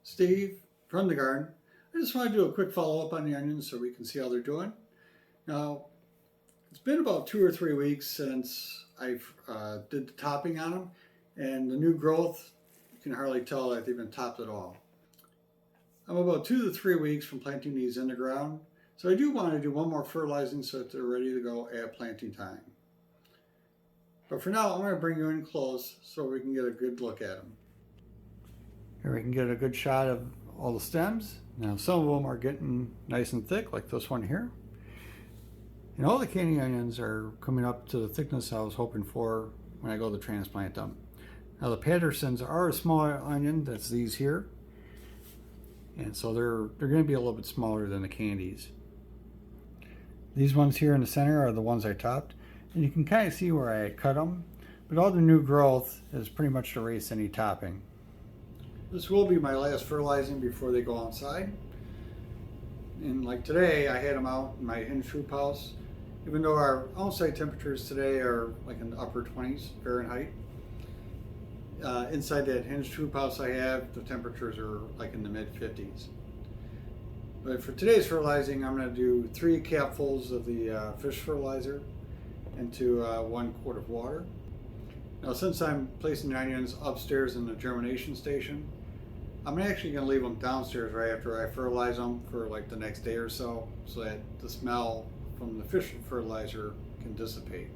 Steve from the garden. I just want to do a quick follow-up on the onions so we can see how they're doing. Now, it's been about 2 or 3 weeks since I've did the topping on them, and the new growth, you can hardly tell that they've been topped at all. I'm about 2 to 3 weeks from planting these in the ground, so I do want to do one more fertilizing so that they're ready to go at planting time. But for now, I'm going to bring you in close so we can get a good look at them. Here we can get a good shot of all the stems. Now some of them are getting nice and thick, like this one here. And all the candy onions are coming up to the thickness I was hoping for when I go to transplant them. Now the Pattersons are a smaller onion, that's these here. And so they're going to be a little bit smaller than the candies. These ones here in the center are the ones I topped. And you can kind of see where I cut them. But all the new growth is pretty much erased any topping. This will be my last fertilizing before they go outside. And like today, I had them out in my hinged hoop house. Even though our outside temperatures today are like in the upper 20s Fahrenheit, inside that hinged hoop house I have, the temperatures are like in the mid 50s. But for today's fertilizing, I'm going to do 3 capfuls of the fish fertilizer into 1 quart of water. Now, since I'm placing the onions upstairs in the germination station, I'm actually going to leave them downstairs right after I fertilize them for like the next day or so that the smell from the fish fertilizer can dissipate.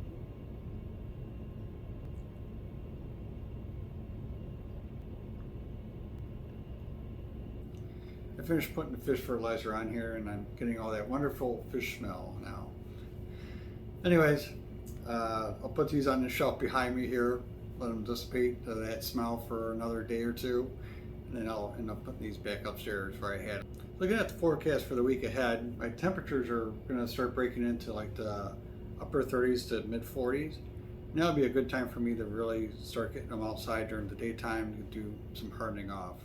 I finished putting the fish fertilizer on here and I'm getting all that wonderful fish smell now. Anyways, I'll put these on the shelf behind me here, let them dissipate that smell for another day or two, and then I'll end up putting these back upstairs where I had them. Looking at the forecast for the week ahead, my temperatures are going to start breaking into like the upper 30s to mid 40s. Now would be a good time for me to really start getting them outside during the daytime to do some hardening off.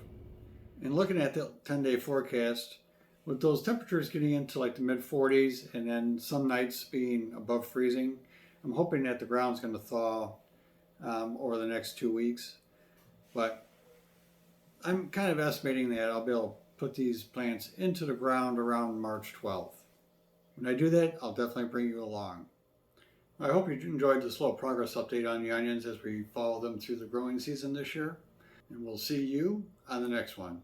And looking at the 10-day forecast, with those temperatures getting into like the mid 40s and then some nights being above freezing, I'm hoping that the ground's going to thaw over the next 2 weeks. But I'm kind of estimating that I'll be able to put these plants into the ground around March 12th. When I do that, I'll definitely bring you along. I hope you enjoyed the slow progress update on the onions as we follow them through the growing season this year. And we'll see you on the next one.